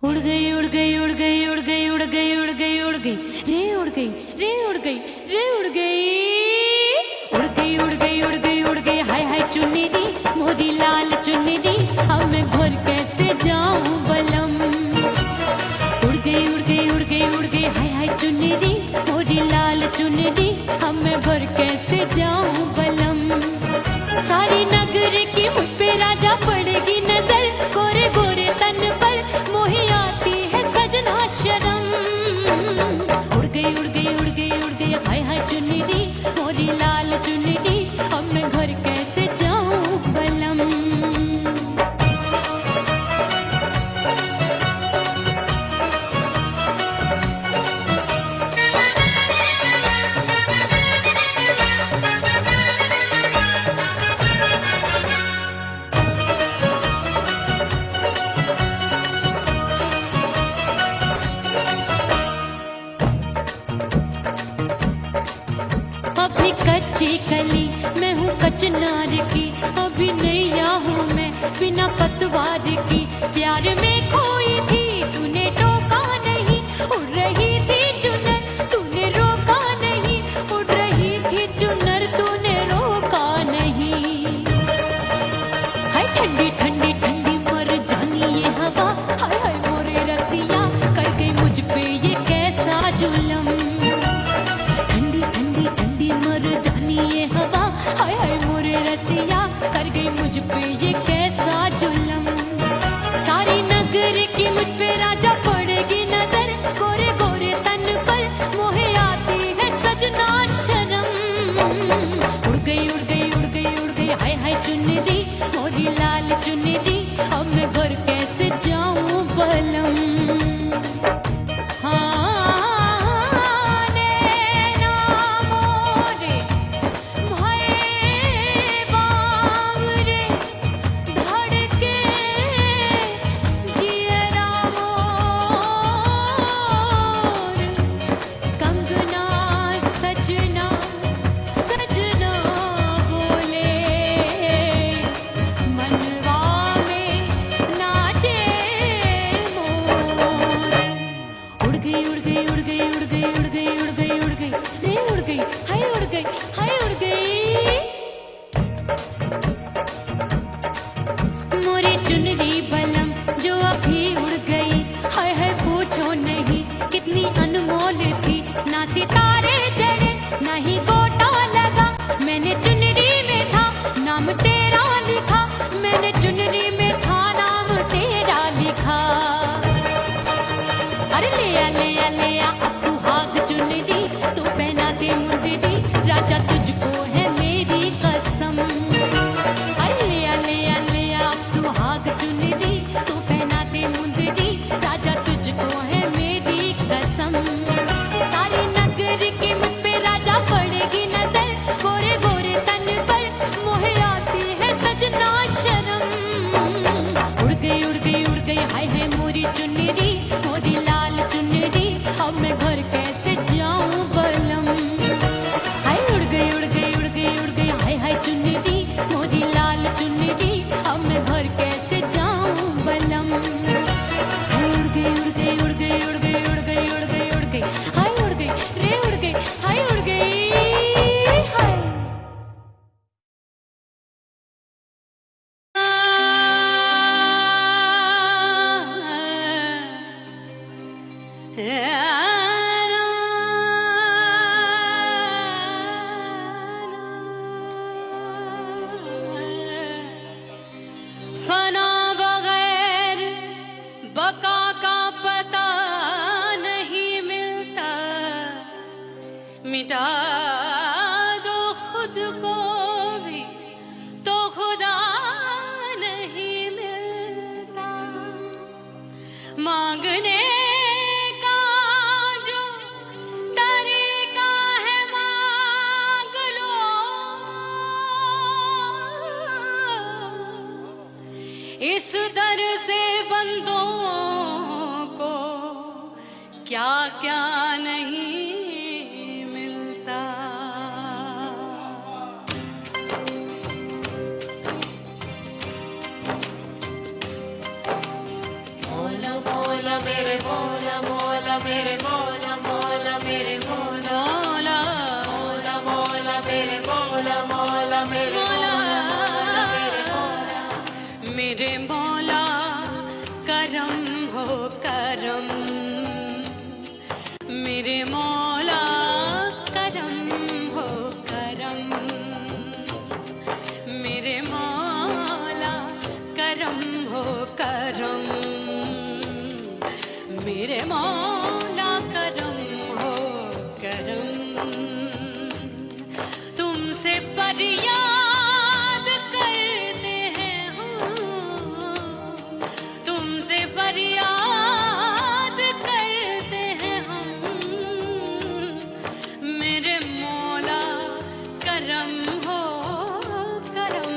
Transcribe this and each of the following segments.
उड़ गई उड़ गई उड़ गई उड़ गई उड़ गई उड़ गई उड़ गई रे उड़ गई रे उड़ गई रे उड़ गई उड़ गई उड़ गई उड़ गई उड़ गई हाय हाय चुन्नी दी मोदी लाल चुन्नी दी अब मैं घर कैसे जाऊं बलम। उड़ गई उड़ गई उड़ गई उड़ गई हाय हाय चुन्नी दी मोदी लाल चुन्नी दी अब मैं घर कैसे जाऊं बलम। सारी नगर की मुझ पे राजा पड़ेगी नजर गोरे गोरे तन पर मोही आती है सजना शर्म। उड़ गई उड़ गई उड़ गई उड़ गई हाय हाय चुन्नी दी मोरी लाल चुन्नी दी अब मैं घर कैसे जाऊं बलम। अभी कच्ची कली मैं हूँ कचनार की अभी नैया हूँ मैं बिना पतवार की प्यार में खोई थी तूने टोका नहीं उड़ रही थी चुनर तूने रोका नहीं उड़ रही थी चुनर तूने रोका नहीं। हाय ठंडी ठंडी ठंडी मर जानी ये हवा हाय हाय मोरे रसिया कर गई मुझ पे ये कैसा जुल्म। ये हवा हाय हाय मोरे रसिया कर गई मुझ पे ये कैसा जुल्म। सारी नगर की मुझ पे राजा पड़ेगी नजर गोरे गोरे तन पर मोहे आती है सजना शर्म। उड़ गई उड़ गई उड़ गई उड़ गई हाय हाय चुन्नी दी मोरी लाल चुन्नी दी अब मैं घर कैसे जाऊं बलम। मोरी चुनरी बलम जो अभी उड़ गई हाय हाय पूछो नहीं कितनी अनमोल थी ना सितारे जड़े ना ही गोटा लगा मैंने चुनरी में था नाम तेरा लिखा मैंने चुनरी में था नाम तेरा लिखा। अरे ले आ अब सुहाग चुनरी तू पहना दे मुंदरी राजा तुझको है मेरी कसम। सुहाग चुनरी तू पहना दे मुंदरी राजा तुझको है मेरी कसम। सारी नगर की मुझ पे राजा पड़ेगी नजर गोरे गोरे तन पर मोहे आती है सजना शर्म। उड़ गई उड़ गई उड़ गई हाय हाय मोरी चुनरी मोरी लाल चुनरी अब मैं घर कैसे जाऊं बलम। हाय उड़ गई उड़ गई उड़ गई उड़ गई हाय हाय चुनरी मोरी लाल चुनरी अब मैं घर कैसे जाऊं बलम। हाय उड़ गई उड़ गई उड़ गई उड़ गई उड़ गई उड़ गई उड़ गई हाय उड़ गई रे उड़ गई हाय उड़ गई हाय। फना बगैर बका का पता नहीं मिलता मिटा दो खुद को भी तो खुदा नहीं मिलता। मांगने का जो तरीका है मांग लो इस दर से बंदों को क्या क्या नहीं मिलता। बोलो बोलो मौला मेरे मौला मौला मेरे मौला मौला मेरे मौला मौला मौला मेरे मौला मौला मेरे मौला मेरे मौला मेरे मौला करम हो करम मेरे मौला करम हो करम मेरे मौला करम हो करम मेरे मौला करम हो करम तुमसे फरियाद करते हैं हम तुमसे फरियाद करते हैं हम मेरे मौला करम हो करम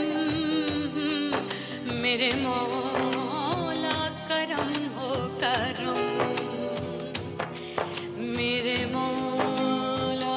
मेरे मौला करम हो करम मेरे मौला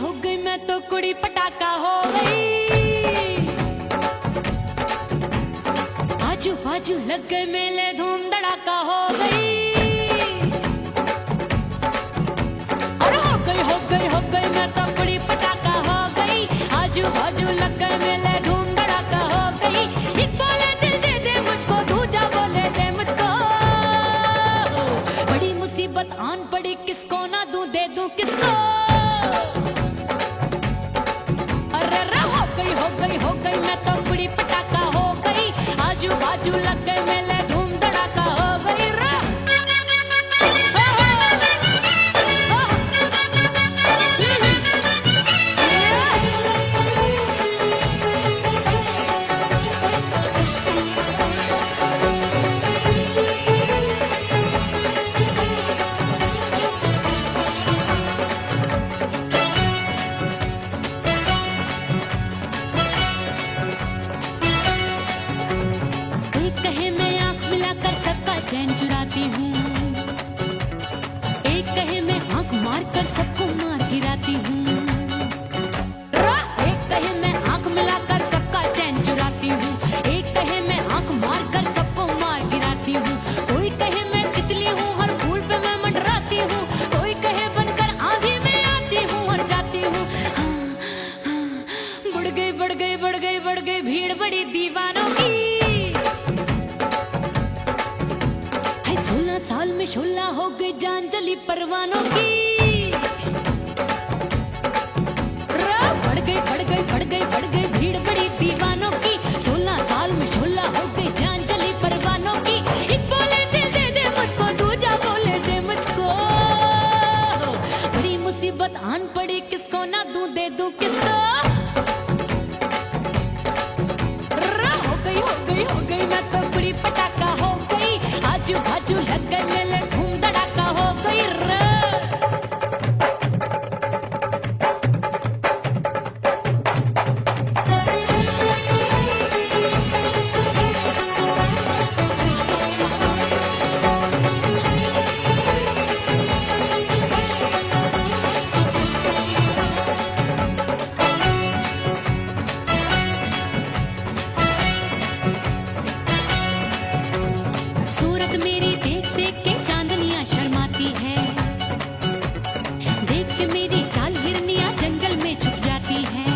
हो गई मैं तो कुड़ी पटाखा हो गई आजू बाजू लग गए मेले धूम धड़ाका हो गई अरे हो गई मैं तो कुड़ी पटाखा हो गई आजू बाजू लग गए मेले धूम धड़ाका हो गई एक बोले दिल दे दे मुझको दूजा बोले दे मुझको बड़ी मुसीबत आन पड़ी किसको ना दूं दे दूं किसको हो गई मैं तो कुड़ी पटाखा हो गई आजू बाजू लग गए मेले धूम धड़ाका हो गई रा चैन चुराती हूँ एक कहे मैं आंख मार कर सबको मार गिराती हूँ एक कहे मैं आंख मिलाकर सबका चैन चुराती हूँ एक कहे मैं आंख मार कर सबको मार गिराती हूँ कोई कहे मैं तितली हूँ हर फूल पे मैं मंडराती हूँ कोई कहे बनकर आंधी में आती हूँ और जाती हूँ बढ़ गई भीड़ बड़ी दीवानों की 16 साल में शोला हो गई जान जली परवानों की बढ़ गई भीड़ बड़ी दीवानों की 16 साल में शोला हो गई जान जली परवानों की एक बोले दिल दे दे मुझको दूजा बोले दे मुझको बड़ी मुसीबत आन पड़ी किसको ना दूं दे दूं किसको हो गई मैं तो बुरी पटाखा हो गई आजू बाजू लग गए मेले धूम धड़ाका हो गई सूरत मेरी देख देख के चांदनियां शर्माती है देख के मेरी चाल हिरनियां जंगल में छुप जाती है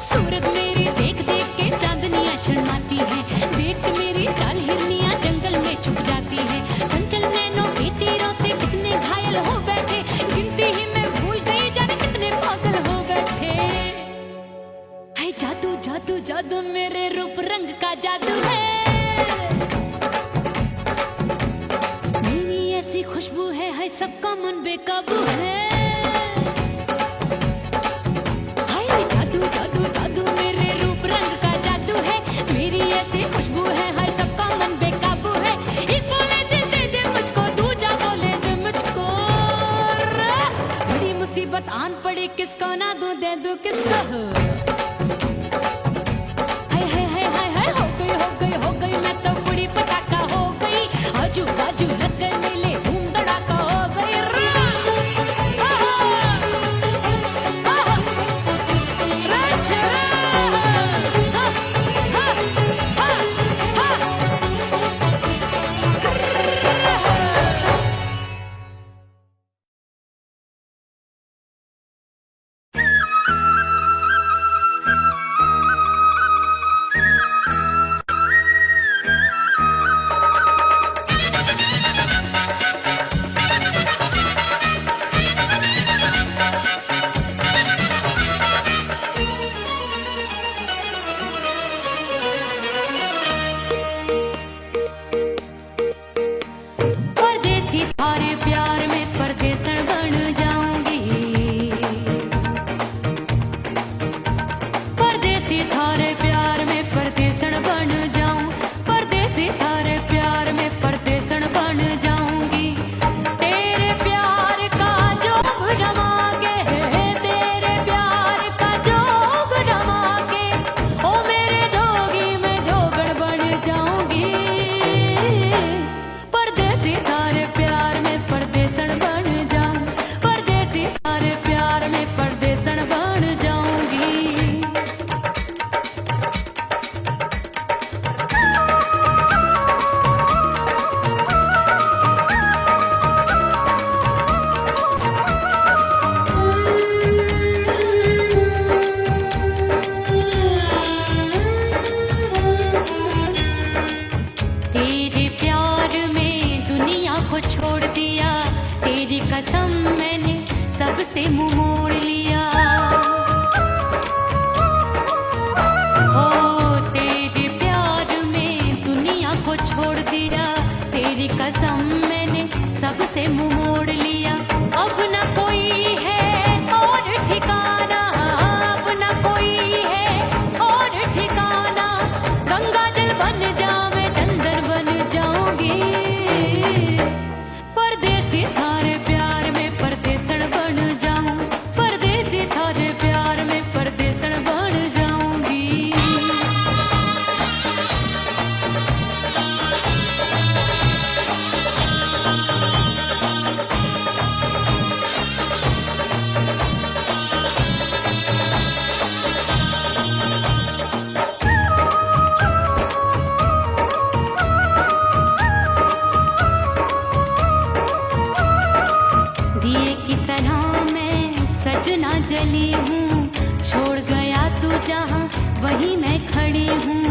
सूरत मेरी देख देख के चांदनियां शर्माती है देख के मेरी चाल हिरनियां जंगल में छुप जाती है चंचल नैनों के तीरों से कितने घायल हो बैठे गिनती ही मैं भूल गई जाने कितने पागल हो बैठे है जादू जादू जादू मेरे रूप रंग का जादू है खुशबू है सबका मन बेकाबू है हाय जादू जादू जादू हाय हाय हाय हाय हाय, हो गई मैं तो बुढ़ी पटाखा हो गई, आजू बाजू लग गए मेले धूम धड़ाका हो गई। परदेसी थारे प्यार में परदेसन बन जाऊंगी, परदेसी थारे प्यार में परदेसन बन जाऊं, परदेसी थारे प्यार में परदेसन बन जाऊंगी। तेरे प्यार का जोग जमा के, तेरे प्यार का जोग जमा के, ओ मेरे जोगी मैं जोगण बन जाऊंगी। परदेसी थारे प्यार में परदेसन बन जाऊं, परदेसी थारे प्यार में परदेसन बन जाऊंगी। तेरे प्यार में दुनिया को छोड़ दिया, तेरी कसम मैंने सबसे मुंह मोड़ लिया। हो तेरे प्यार में दुनिया को छोड़ दिया, तेरी कसम मैंने सबसे मुंह मोड़ लिया। अब न कोई है और ठिकाना, अब न कोई है और ठिकाना, गंगा जल बन जावे चंदन बन जाऊंगी। परदेसी थारे प्यार में परदेसन बन जाऊं, परदेसी थारे प्यार में परदेसन बन जाऊंगी। दिए की तरह मैं सजना जली हूँ, छोड़ गया तू जहाँ वहीं मैं खड़ी हूँ।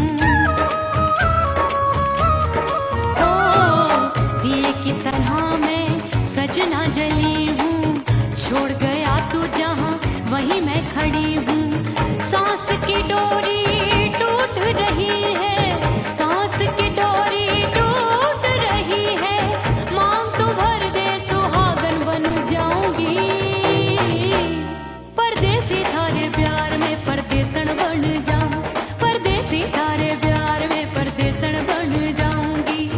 ओ दिए की तरह मैं सजना जली हूँ, छोड़ गया तू जहाँ वहीं मैं खड़ी हूँ। सांस की डोरी टूट रही है, सांस की डोरी टूट रही है, मांग तू भर दे सुहागन बन जाऊंगी। परदेसी थारे प्यार में परदेसन बन जाऊं, परदेसी थारे प्यार में परदेसन बन जाऊंगी।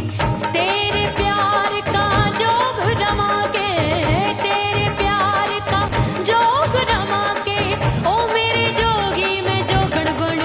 तेरे प्यार का जोग जमा के, तेरे प्यार का जोग जमा के, ओ मेरे जोगी मैं जोगण बन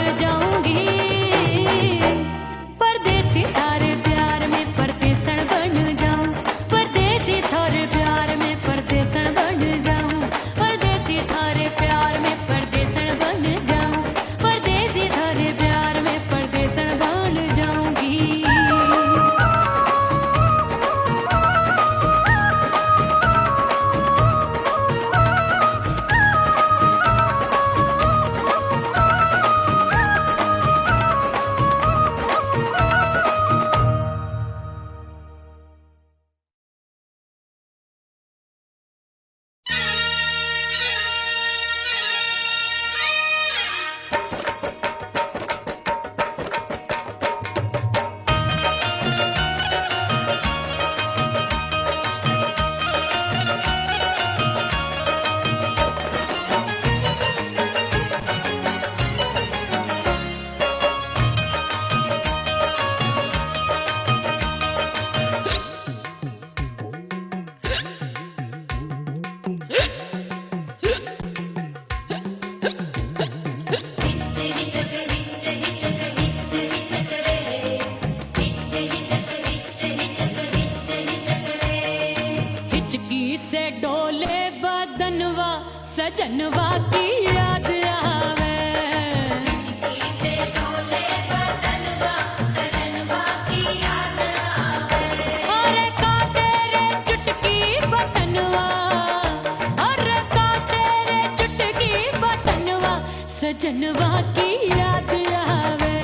सजनवा की याद आवे।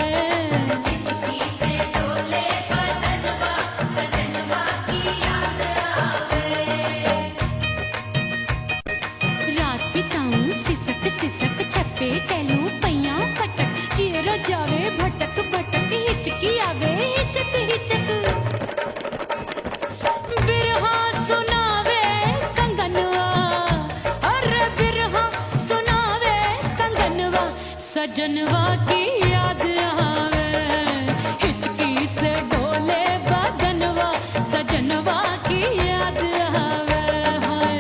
हिचकी से डोले बदनवा सजनवा की याद आवे। रात बिताऊं सिसक सिसक छत पे टहलूं पैयां फटक चेहरा जावे भटक भटक हिचकी आवे हिचक हिचक। बिरहा सुनावे कंगनवा अरे बिरहा सुनावे कंगनवा सजनवा की याद आवे। हिचकी से डोले बदनवा सजनवा की याद आवे। हाय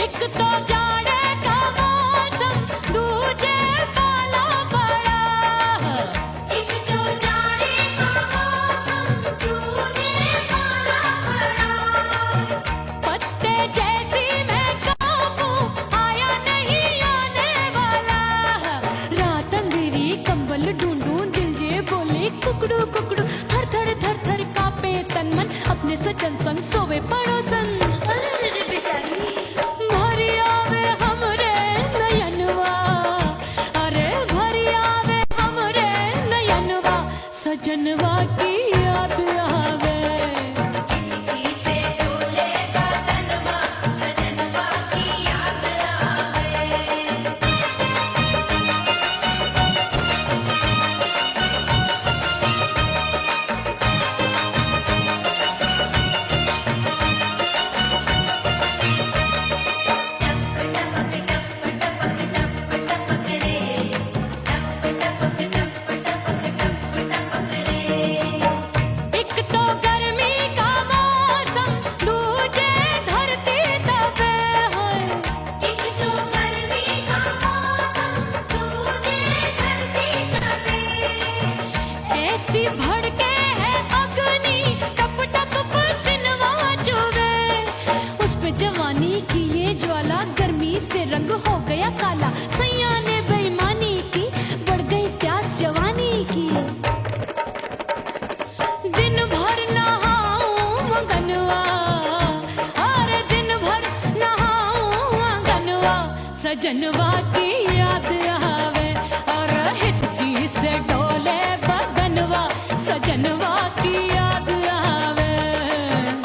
एक तो जाड़े का मौसम दूजे पाला पड़ा। एक तो जाड़े का मौसम दूजे पाला पड़ा। पत्ते जैसी मैं काबू आया नहीं आने वाला। रात अंधेरी कंबल ढूंढूं दिल ये बोले कुकड़ू कुकड़ू थर थर थर थर कांपे तन मन अपने सजन संग सोवे पड़ोसन। अरे बेचारी भरी आवे हमरे नयनवा अरे भरी आवे हमरे नयनवा सजनवा की याद आवे। हिचकी से डोले बदनवा सजनवा की याद आवे। एक तो गर्मी का मौसम दूजे धरती तपे है। एक तो गर्मी का मौसम दूजे धरती तपे। ऐसी भड़के है अग्नि टप टप पसीनवा चुभे। उस पे जवानी की ये ज्वाला गर्मी से रंग हो गया काला। सैया ने बेईमानी की बढ़ गई प्यास जवानी की। दिन भर नहाऊं आंगनवा अरे दिन भर नहाऊं आंगनवा सजनवा की याद आवे। और हिचकी से डोले बदनवा सजनवा की याद आवे।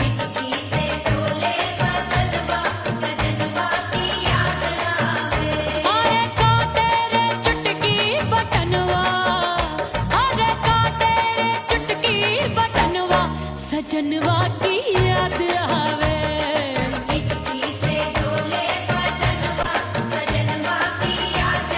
हिचकी से डोले बदनवा सजनवा की याद आवे। अरे काटे रे चुटकी बटनवा अरे काटे रे चुटकी बटनवा सजनवा की याद आवे। हिचकी से डोले बदनवा सजनवा की याद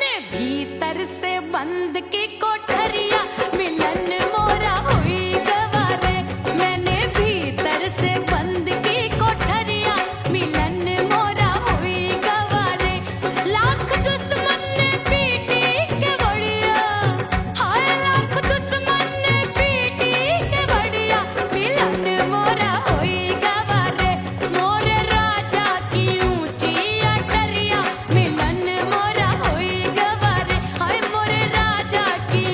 मैंने भीतर से बंद की कोठरिया मिलन मोरा हुई गवारे मैंने भीतर से बंद की कोठरिया मिलन मोरा हुई गवारे लाख दुश्मन ने पीटी के बढ़िया हाय लाख दुश्मन ने पीटी के बढ़िया मिलन मोरा हुई गवारे मोरे राजा की ऊंची अटरिया मिलन मोरा हुई गवारे हाय मोरे राजा की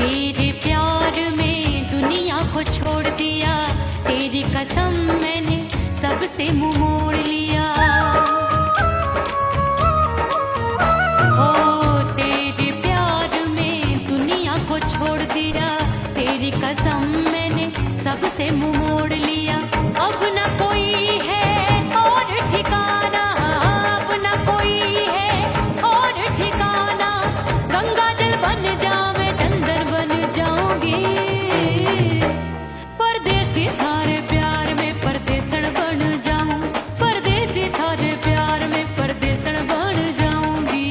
तेरे प्यार में दुनिया को छोड़ दिया, तेरी कसम मैंने सबसे मुंह मोड़ लिया। हो तेरे प्यार में दुनिया को छोड़ दिया, तेरी कसम मैंने सबसे मुंह मोड़ लिया। अब न कोई है और ठिकाना, अब न कोई है और ठिकाना। गंगा जल बन जाऊं मैं, चंदन बन जाऊंगी। परदेसी थारे प्यार में परदेसण बन जाऊं, परदेसी थारे प्यार में परदेसण बन जाऊंगी।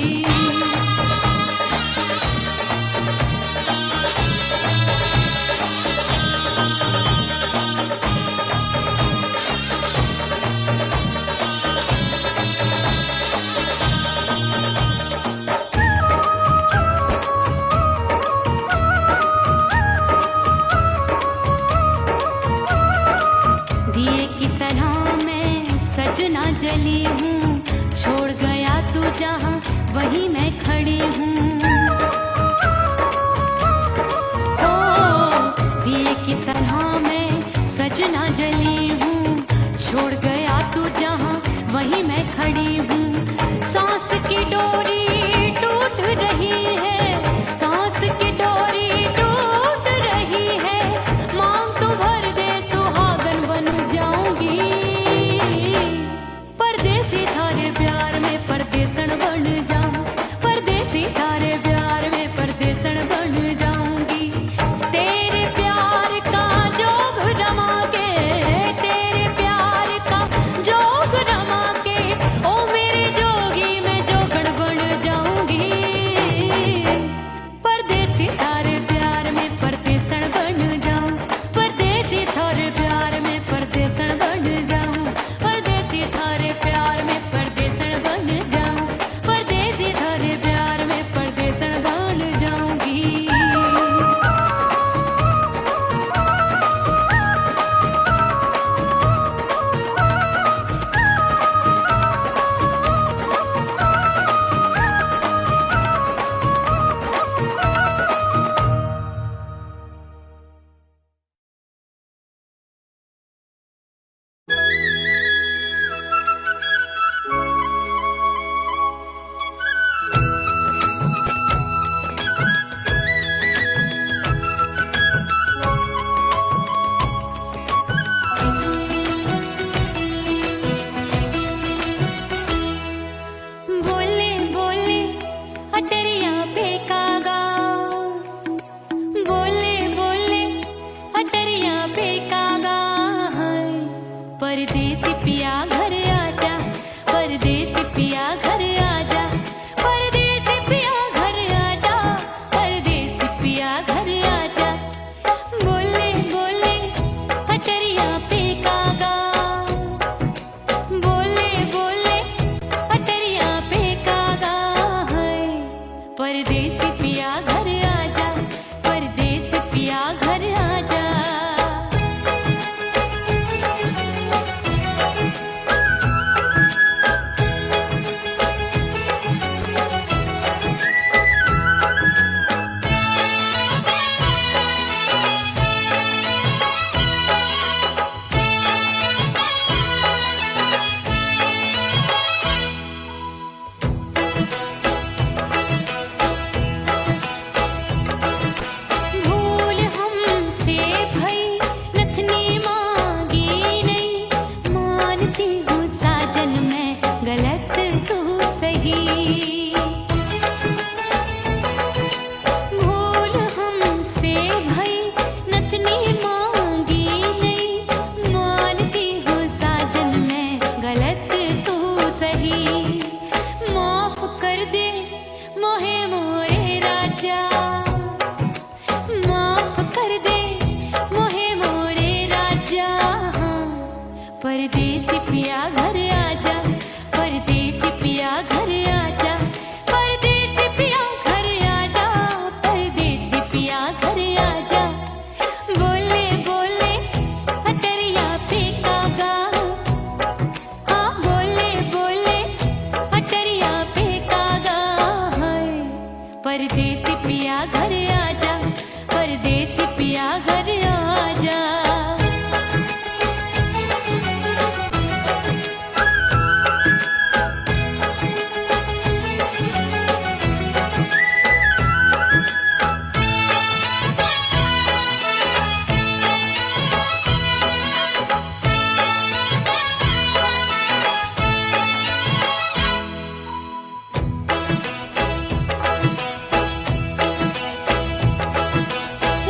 दिए की तरह मैं सजना जली हूँ, छोड़ गया तू जहाँ वहीं मैं खड़ी हूँ। ओ दिए की तरह मैं सजना जली हूँ, छोड़ गया तू जहाँ वहीं मैं खड़ी हूँ। सांस की डोरी टूट रही है, सांस की डोरी टूट रही है। मांग तू भर दे सुहागन बन जाऊंगी। परदेसी थारे प्यार में परदेसण बन जाऊं, परदेसी थारे प्यार में परदेसण बन जाऊंगी। तेरे प्यार का जोग रमा के, तेरे प्यार का जोग रमा के, ओ मेरे जोगी मैं जोगण बन जाऊंगी। परदेसी थारे प्यार में परदेसण बन जाऊं, परदेसी थारे प्यार में परदेसण बन जाऊं, परदेसी थारे प्यार में परदेसण बन जाऊं, परदेसी थारे प्यार में परदेसण बन जाऊंगी। बोले बोले अटरिया फेंकागा, बोले बोले अटरिया फेंकागा। परदेसी पिया घर आजा, परदेसी पिया घर आजा, परदेसी पिया घर आजा, परदेसी पिया घर आजा। बोले बोले अटरिया फेंकागा, बोले बोले अटरिया फेंकागा। परदेसी पिया घर आजा, परदेसी पिया घर आजा। पिया घर आजा, परदेसी पिया घर आजा।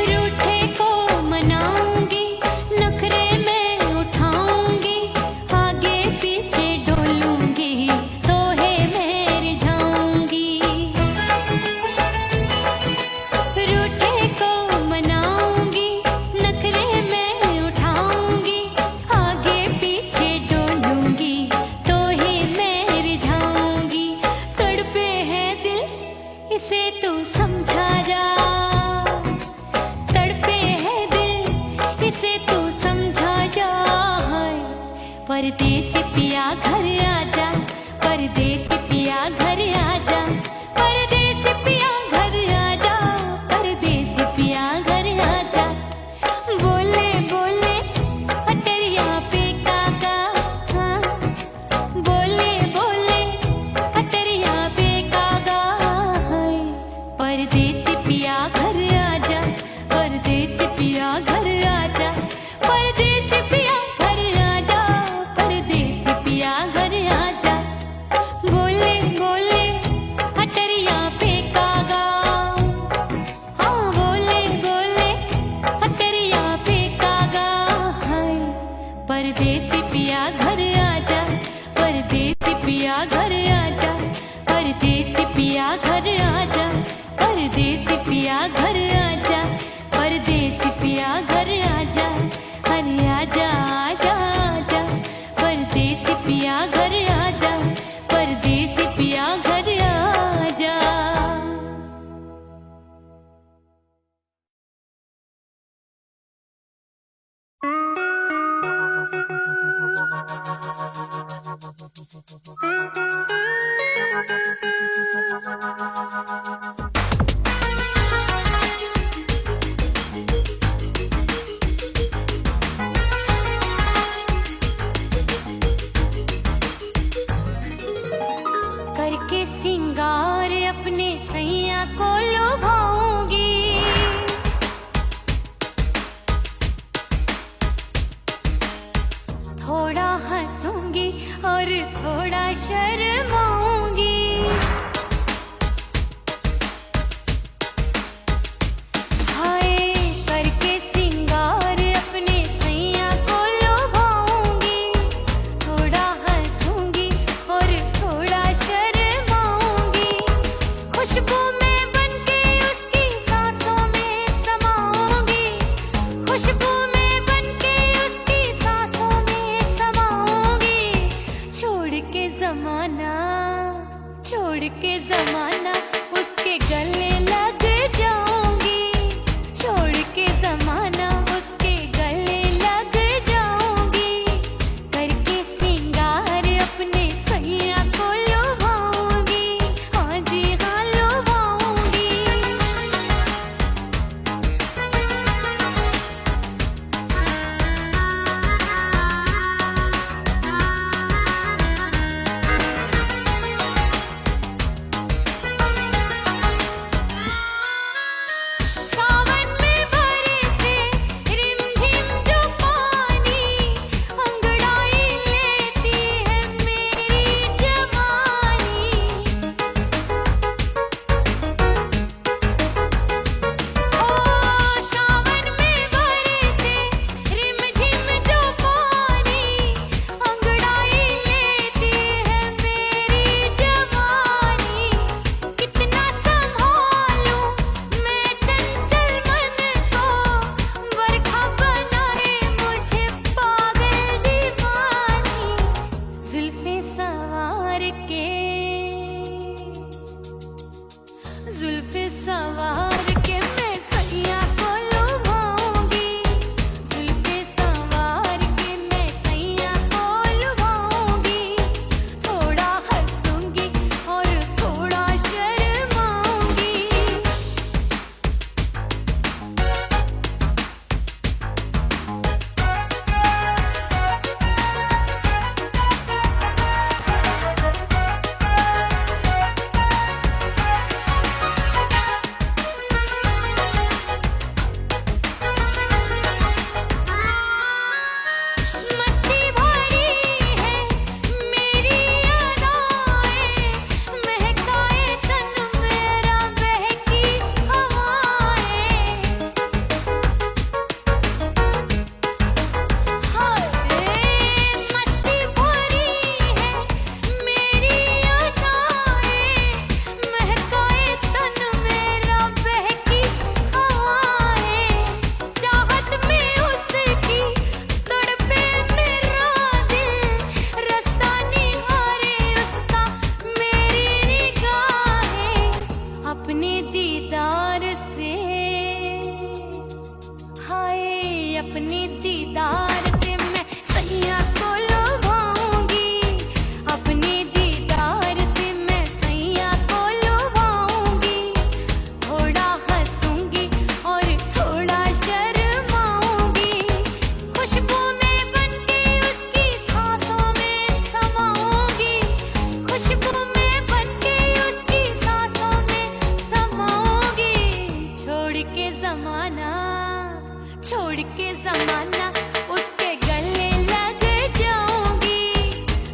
रूठे को मनाऊंगी, नखरे में उठाऊंगी, आगे पीछे डोलूंगी, तोहे में रिझाऊंगी। रूठे को मनाऊंगी, नखरे में उठाऊंगी, आगे पीछे डोलूंगी, तोहे में रिझाऊंगी। तड़पे है दिल इसे तू समझा जा, तड़पे है दिल इसे तू समझा जा। हाय परदेसी पिया घर आजा, परदेसी पिया घर आजा, परदेसी पिया घर आजा, परदेसी पिया घर आजा। बोले बोले अटरिया पे काका, हाँ बोले बोले अटरिया पे काका। हाय परदेसी पिया घर आजा, परदेसी पिया घर आजा, परदेसी पिया घर आजा, परदेसी पिया घर आजा। बोले बोले अटरिया पे कागा, हाँ बोले बोले अटरिया पे कागा। हाय परदेसी पिया घर आजा, परदेसी पिया घर आजा, परदेसी पिया घर आजा, परदेसी पिया घर आजा, परदेसी पिया घर आजा। अरे आजा आजा आजा, परदेसी पिया घर आजा, परदेसी पिया घर आजा। करके सिंगार अपने सैया को लुभाऊंगी, थोड़ा हंसूंगी और थोड़ा छोड़ के जमाना उसके गले लग जाऊंगी,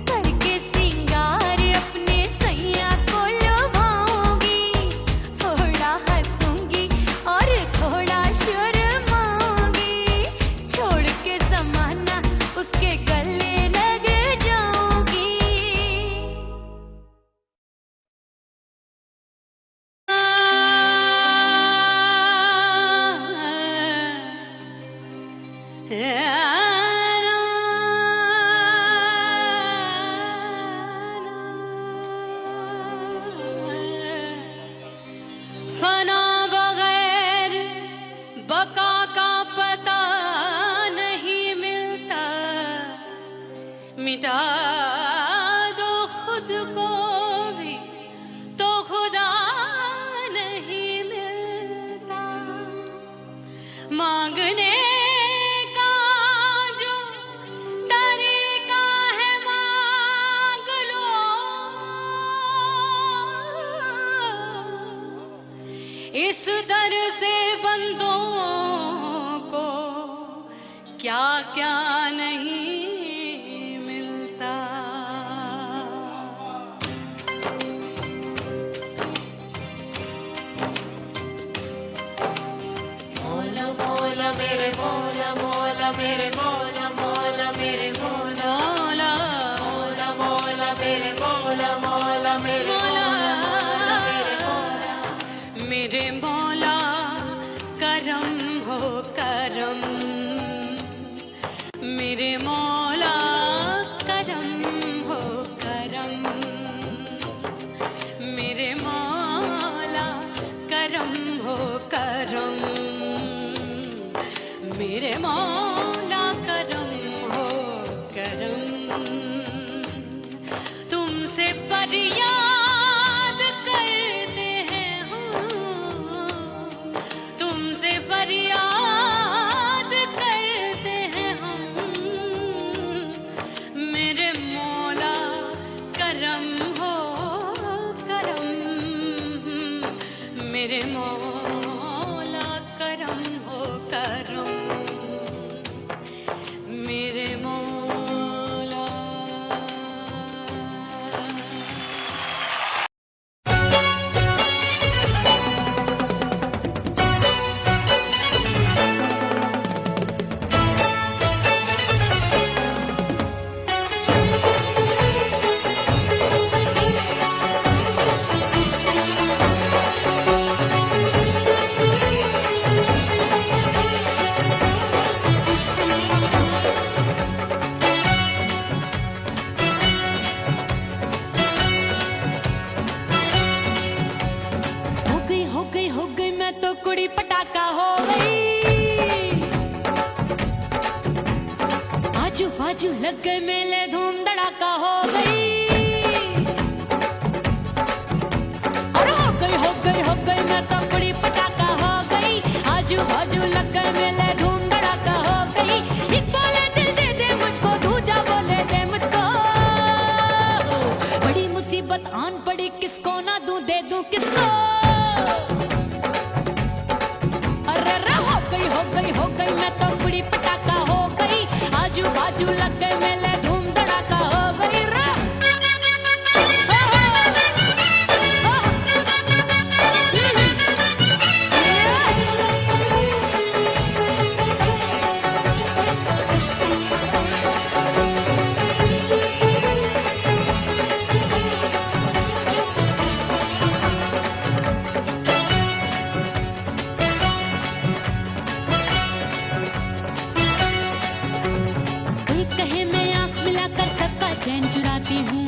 करके सिंगार अपने सैया को लुभाऊंगी, थोड़ा हंसूंगी और थोड़ा शर्माऊंगी, छोड़ के जमाना उसके गले लग जाऊंगी। फना बगैर बका का पता नहीं मिलता, मिटा दो खुद को भी तो खुदा नहीं मिलता, मांगने का जो तरीका है मांग लो, इस दर से बंदों को क्या क्या नहीं मिलता। मौला मौला मेरे मौला मौला मेरे मौला मौला मेरे मौला मौला मौला मेरे मौला मौला मेरे मौला मौला मेरे मौला। मेरे मौला करम हो करम, मेरे मौला करम हो करम, मेरे मौला करम हो करम, मेरे मौला करम हो करम। तुमसे फरियाद करते हैं हम, तुमसे फरियाद करते हैं हम, मेरे मौला करम हो करम, मेरे मौला करम हो करम, मेरे मौला। हो गई मैं तो कुड़ी पटाखा हो गई, आजू बाजू लग गए मेले धूम धड़ाका हो गई, और हो गई मैं तो कुड़ी पटाखा हो गई, आजू बाजू लग गए मेले धूम धड़ाका हो गई। एक बोले दिल दे दे मुझको, दूजा बोले दे मुझको, बड़ी मुसीबत आन पड़ी किसको ना दूं दे दूं किसको। हो गई मैं तो कुड़ी पटाखा हो गई, आजू बाजू लग गए मेले धूम धड़ाका हो गई रा। चैन चुराती हूँ,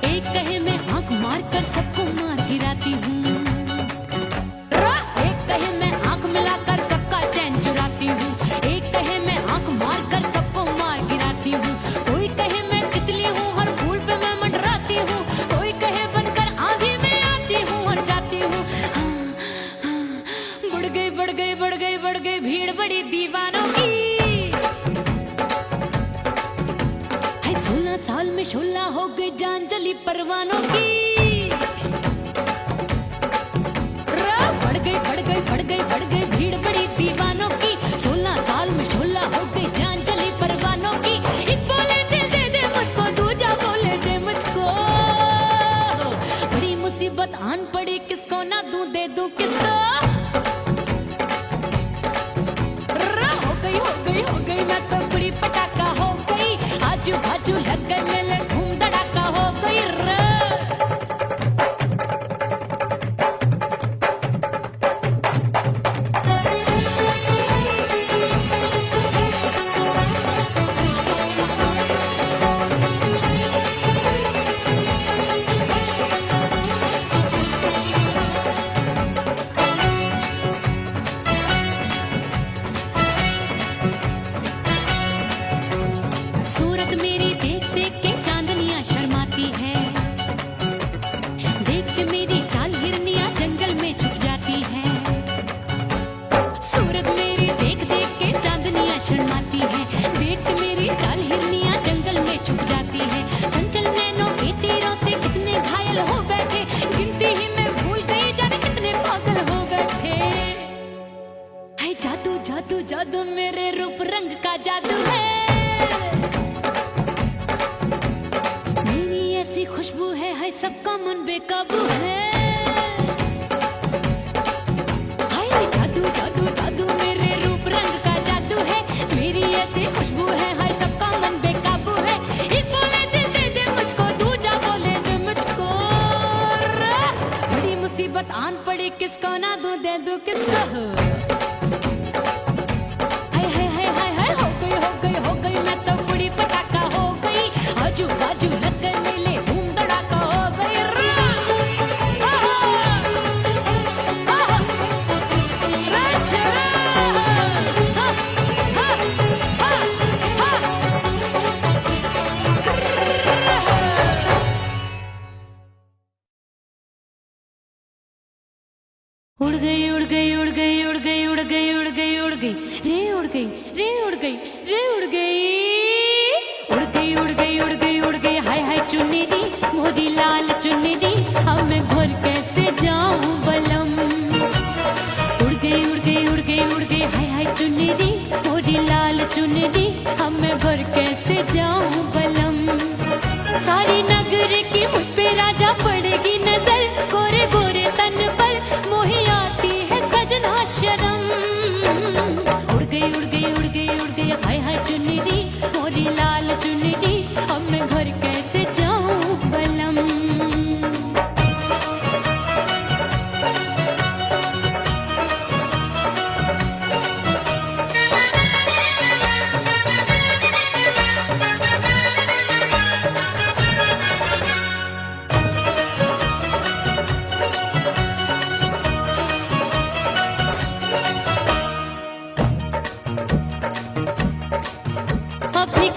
एक कहे मैं आंख मार कर सबको मार गिराती हूँ, एक कहे मैं आंख मिलाकर सबका चैन चुराती हूँ, एक कहे मैं आंख मार कर सबको मार गिराती हूँ, कोई कहे मैं तितली हूँ हर फूल पे मैं मंडराती हूँ, कोई कहे बनकर आंधी में आती हूँ और जाती हूँ। बढ़ गई भीड़ बड़ी दीवानों की, 16 साल में शोला हो गई जान जली परवानों की। बढ़ गई भीड़ बड़ी दीवानों दे दूं किसको? हो गई मैं तो बुरी पटाखा हो गई, आजू बाजू लग गए मेले धूम धड़ाका हो गई रे। सूरत मेरी देख देख के चांदनियां शर्माती है, देख के मेरी चाल हिरनियां जंगल में छुप जाती है। सूरत मेरी देख देख के चांदनियां शर्माती है, देख के मेरी चाल हिरनियां जंगल में छुप जाती है। चंचल नैनों के तीरों से कितने घायल हो बैठे, गिनती ही मैं भूल गई जाने कितने पागल हो बैठे। है जादू जादू जादू मेरे रूप रंग का जादू है, खुशबू है सबका मन बेकाबू है। हाय जादू जादू जादू मेरे रूप रंग का जादू है, मेरी ऐसी खुशबू है हाय सबका मन बेकाबू है। एक बोले दिल दे दे मुझको, दूजा बोले दे मुझको, बड़ी मुसीबत आन पड़ी किसको ना दूं दे दूं किसको। हाय हो गई मैं तो बुरी पटाखा हो गई, आजू बाजू लग गए मेले धूम धड़ाका हो गई रे। उड़ गई उड़ गई उड़ गई उड़ गई उड़ गई उड़ गई उड़ गई रे उड़ गई रे उड़ गई रे उड़ गई उड़ गई उड़ गई उड़ गई उड़ गई। हाय हाय चुन्नी दी मोदी लाल चुन्नी दी, अब मैं घर कैसे जाऊं बलम। उड़ गई उड़ गई उड़ गई उड़ गई हाय हाय चुन्नी दी मोदी लाल चुन्नी दी, अब मैं घर कैसे जाऊं बलम। सारी नगर की मुझ पे राजा पड़ेगी नजर, गोरे गोरे तन पर मोही आती है सजना शर्म। उड़ गई उड़ गई उड़ गई उड़ गई हाय हाय चुन्नी दी मोरी लाल चुन्नी दी, अब मैं घर कैसे जाऊं बलम।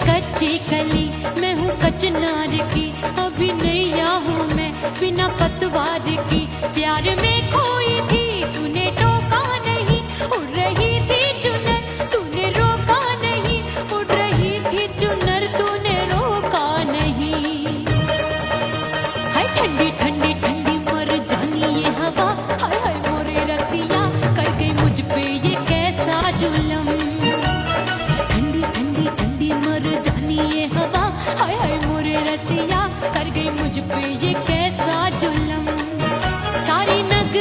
कच्ची कली मैं हूँ कचनार की, अभी नैया हूँ मैं बिना पतवार की। प्यार में खोई थी तूने टोका नहीं, उड़ रही थी चुनर तूने रोका नहीं, उड़ रही थी चुनर तूने रोका नहीं। हाय ठंडी ठंडी ठंडी मर जानी ये हवा, हाय हाय मोरे रसिया कर गई मुझ पे ये कैसा जुल्म। ये हवा हाय हाय मोरे रसिया कर गई मुझ पे ये कैसा जुल्म। सारी नगर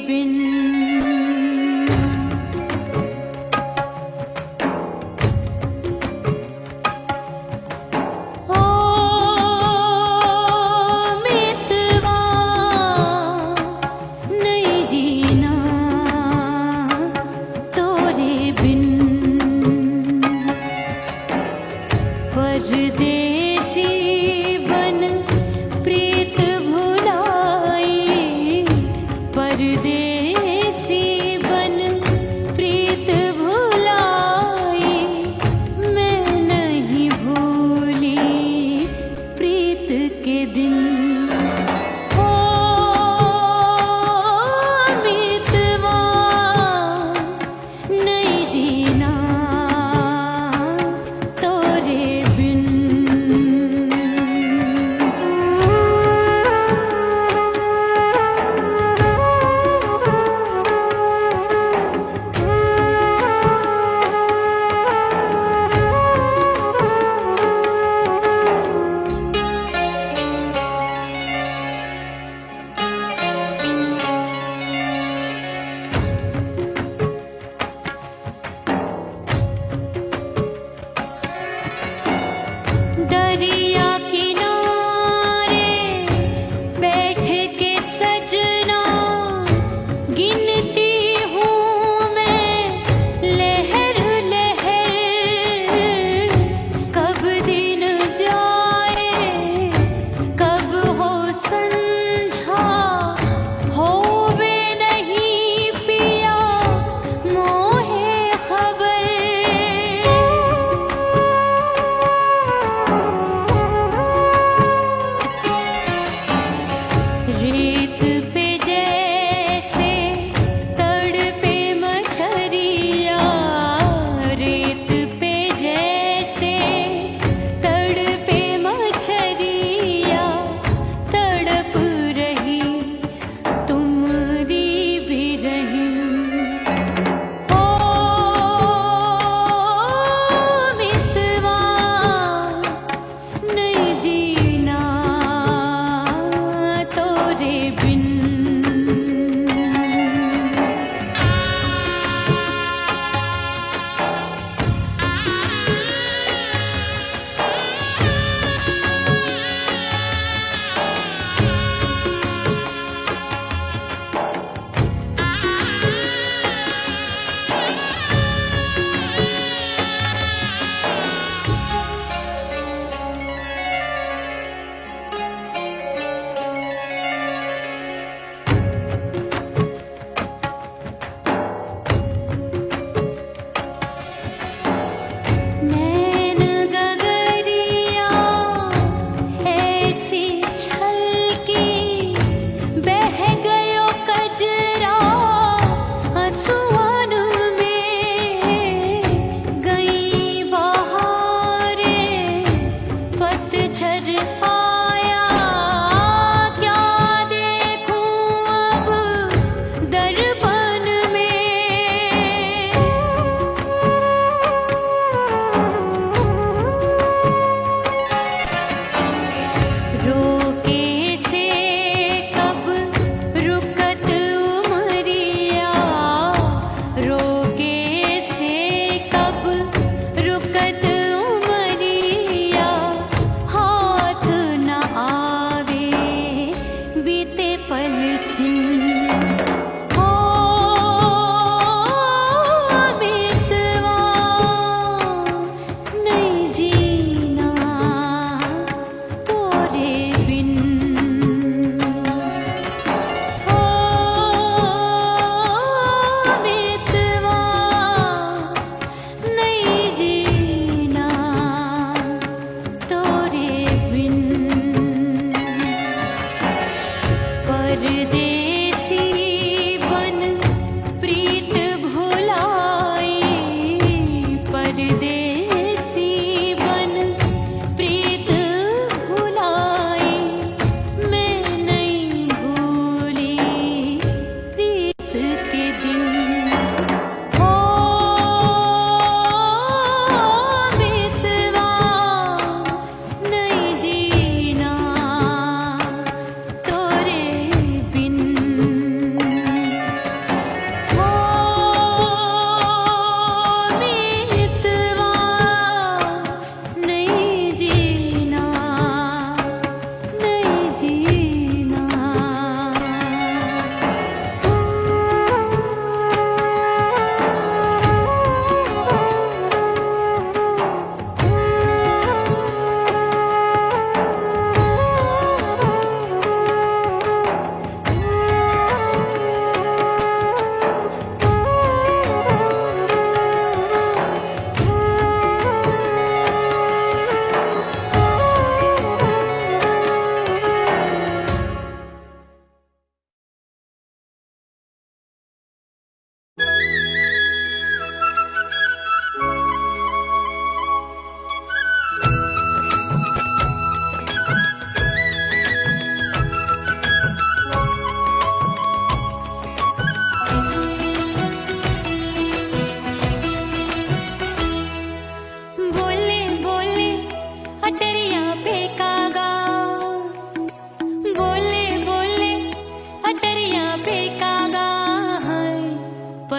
बिन। ओ मितवा नहीं जीना तोरे बिन। परदेसी बन प्रीत भुलाई, परदेसी बन प्रीत भुलाई, मैं नहीं भूली प्रीत के दिन। ओ मितवा नहीं जीना तोरे बिन।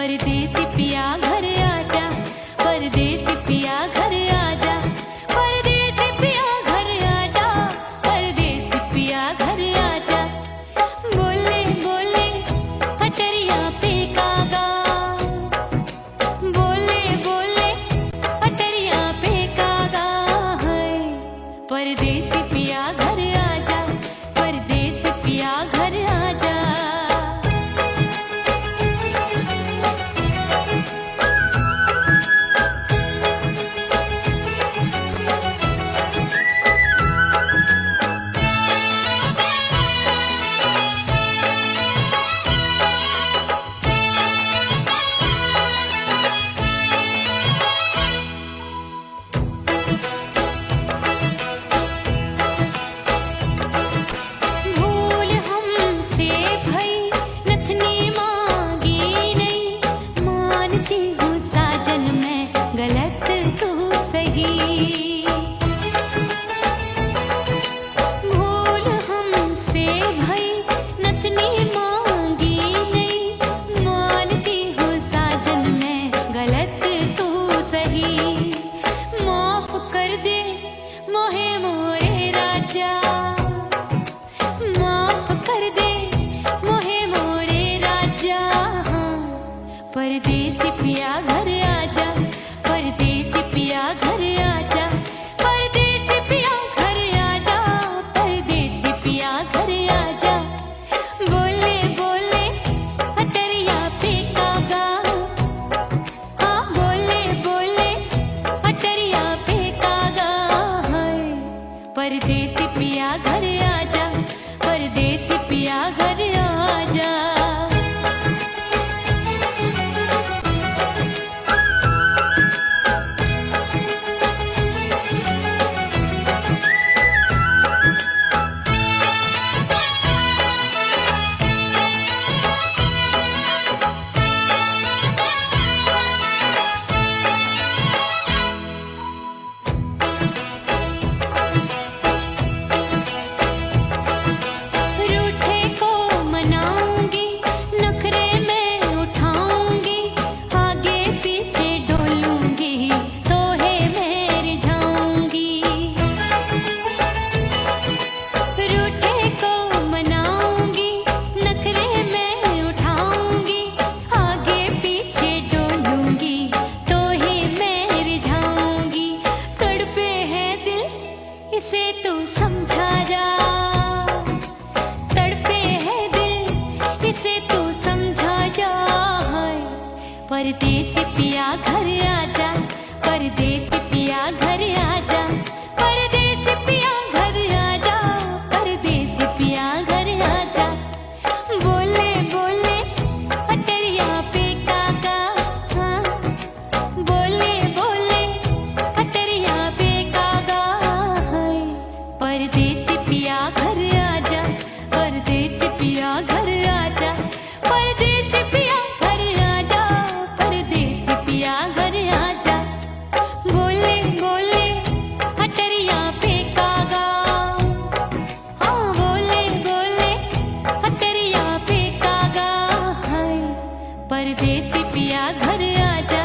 परदेसी पिया घर आजा, परदेसी पिया घर आजा, परदेसी पिया घर आजा, परदेसी पिया घर आजा। बोले बोले अटरिया पे कागा, बोले बोले अटरिया पे कागा है। परदेसी पिया घर आजा, परदेसी पिया घर आजा। भूल हमसे भई नथनी मांगी नहीं, मानती हूँ साजन मैं गलत तू सही। भूल हमसे भई नथनी मांगी नहीं, मानती हूँ साजन मैं गलत तू सही। माफ कर दे मोहे मोरे राजा, माफ कर दे मोहे मोरे राजा। हाँ, परदेसी पिया घर आजा, परदेसी पिया घर आजा, परदेसी पिया घर आजा, परदेसी पिया घर आजा। बोले बोले अटरिया पे कागा, हाँ बोले बोले अटरिया पे कागा है। परदेसी पिया घर आजा, परदेसी पिया घर आजा। रूठे को मनाऊंगी, नखरे में उठाऊंगी, आगे पीछे डोलूंगी, तोहे में रिझाऊंगी। रूठे को मनाऊंगी, नखरे में उठाऊंगी, आगे पीछे डोलूंगी, तोहे में रिझाऊंगी। तड़पे है दिल इसे तू समझा जा, तड़पे है दिल इसे तू समझा जा है। परदेसी पिया घर आजा, परदेसी पिया घर आजा, परदेसी पिया घर आजा, परदेसी पिया घर आजा। बोले बोले अटरिया पे कागा, हाँ बोले बोले अटरिया पे कागा है। परदेसी पिया घर आजा, परदेसी पिया घर आजा, परदेसी पिया घर आजा, परदेसी पिया घर आजा। बोले बोले अटरिया पे कागा, हाँ बोले बोले अटरिया पे कागा है। परदेसी पिया घर आजा,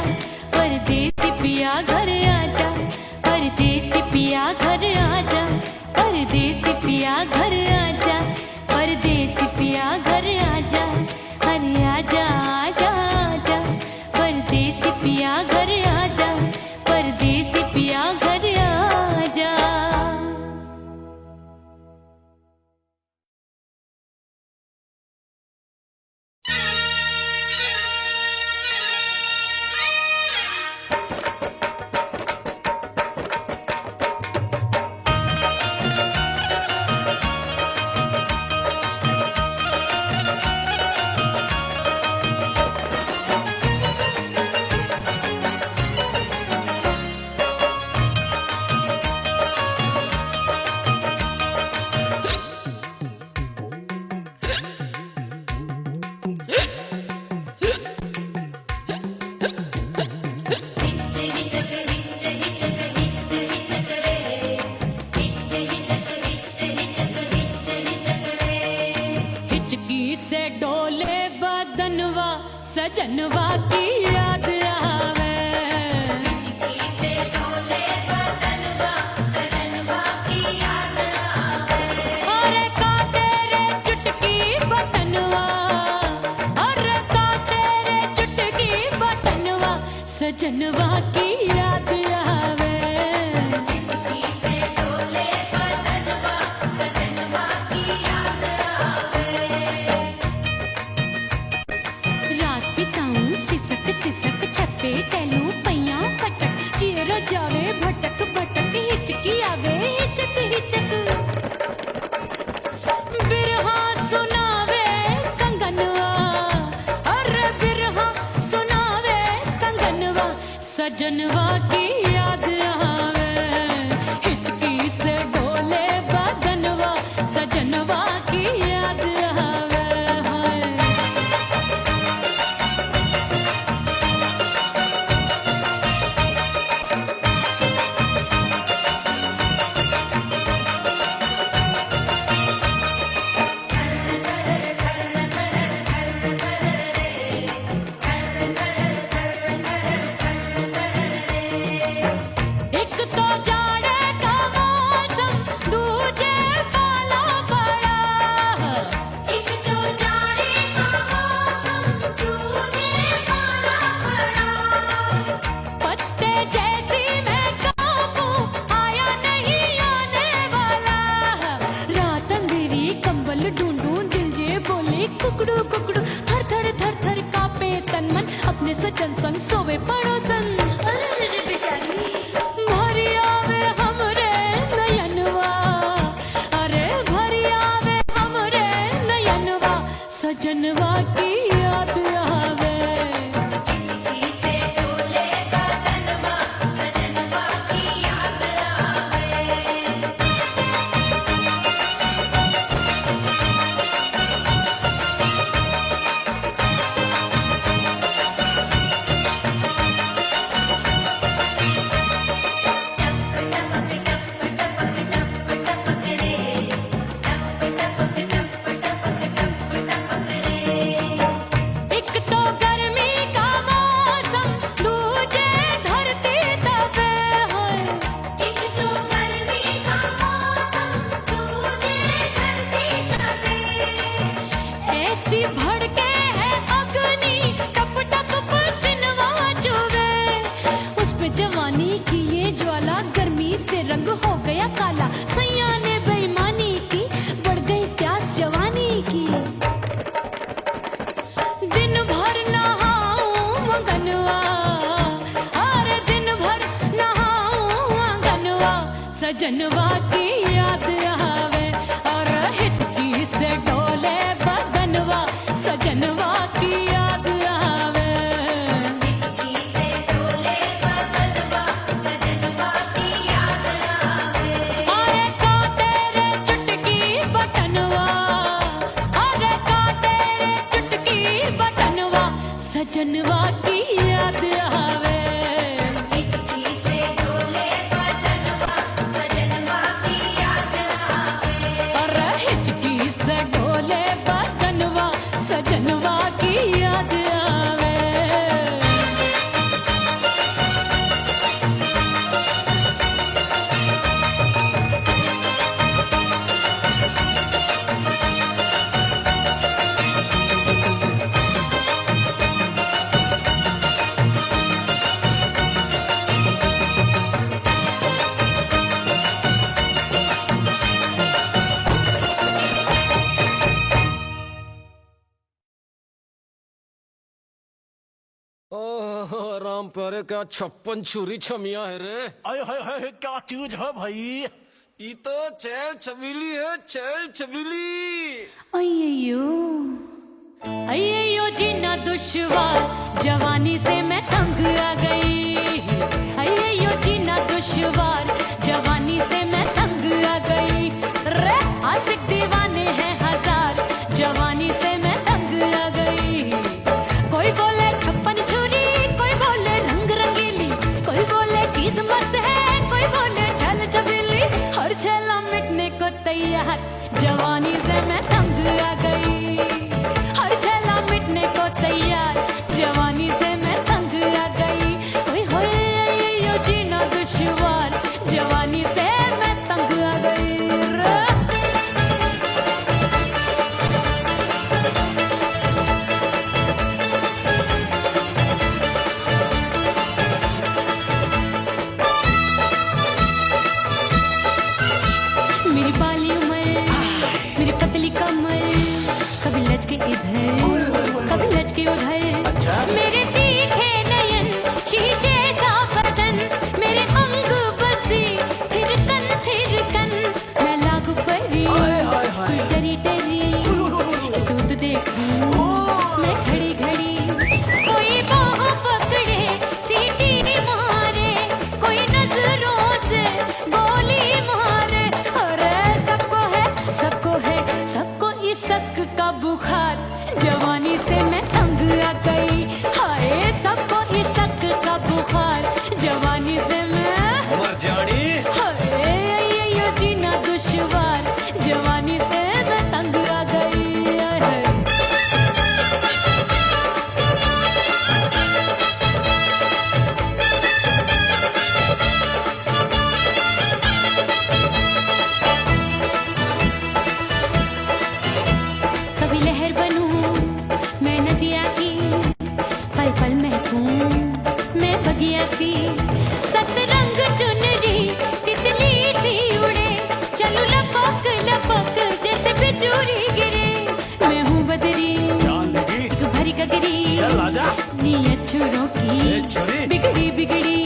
परदेसी पिया घर आजा, परदेसी पिया घर आजा, परदेसी पिया घर आजा, परदेसी पिया घर आजा। अरे आजा आजा आजा, परदेसी पिया घर आजा, परदेसी पिया घर आजा। सजनवा की याद आवे। हिचकी से डोले बदनवा सजनवा की याद आवे। अरे काटे रे चुटकी बटनवा, अरे काटे रे चुटकी बटनवा, सजनवा की याद आवे। हिचकी से डोले बदनवा सजनवा की याद आवे। रात बिताऊं सिसक सिसक छत पे टहलूं पैया पटक, चेहरा जावे भटक भटक, हिचकी आवे हिचक हिचक। बिरहा सुनावे कंगनवा, अरे बिरहा सुनावे कंगनवा, सजनवा की याद आवे। हिचकी से डोले बदनवा, सजनवा की याद आवे। हाय एक तो जाड़े का मौसम, दूजे पाला पड़ा। एक तो जाड़े का मौसम दूजे पाला पड़ा। पत्ते जैसी मैं कांपूं, आया नहीं आने वाला। रात अंधेरी कंबल ढूंढूं, दिल ये बोले कुकड़ू कुकड़ू, थर थर थर थर कांपे तन मन, अपने सजन संग सोवे पड़ोसन। अरे बेचारी भरी आवे हमरे नयनवा, अरे भरी आवे हमरे नयनवा, सजनवा की याद आवे। हिचकी से डोले बदनवा सजनवा की याद आवे। एक तो गर्मी का मौसम, दूजे धरती तपे होए। एक तो गर्मी का मौसम दूजे धरती तपे। ऐसी भड़के है अग्नि, टप टप पसीनवा चुभे। उस पे जवानी की ये ज्वाला, गर्मी से रंग हो गया काला। सैया ने बेईमानी की, बढ़ गई प्यास जवानी की। दिन भर नहाऊं आंगनवा, अरे दिन भर नहाऊं आंगनवा, सजनवा की याद आवे। और हिचकी से डोले बदनवा, सजनवा की याद आवे। हिचकी से डोले बदनवा सजनवा की याद आवे। अरे काटे रे चुटकी बटनवा, अरे काटे रे चुटकी बटनवा, सजनवा की याद आवे। हिचकी से डोले बदनवा सजनवा की याद आवे। अरे हिचकी से डोले बदनवा, सजनवा की याद आवे। ओह राम प्यारे, क्या 56 छुरी छमिया है रे। आय हाय हाय क्या चीज है भाई। ये तो चैल छबीली है, चैल छबीली। अय्यो अय्यो जीना दुश्वार, जवानी से मैं तंग आ गई। अय्यो जीना दुश्वार, जवानी से मैं तंग आ गई। रे आशिक दीवाने हैं हजार, जवानी से मैं तंग आ गई। कोई बोले 56 छुरी, कोई बोले रंग रंगीली, कोई बोले चीज मस्त है, कोई बोले छल छबीली। हर छेला मिटने को तैयार, जवानी से मैं तंग आ गई। हर छेला मिटने को तैयार, गगरी चल राजा नी अच्छों की ए छोरी बिगड़ी बिगड़ी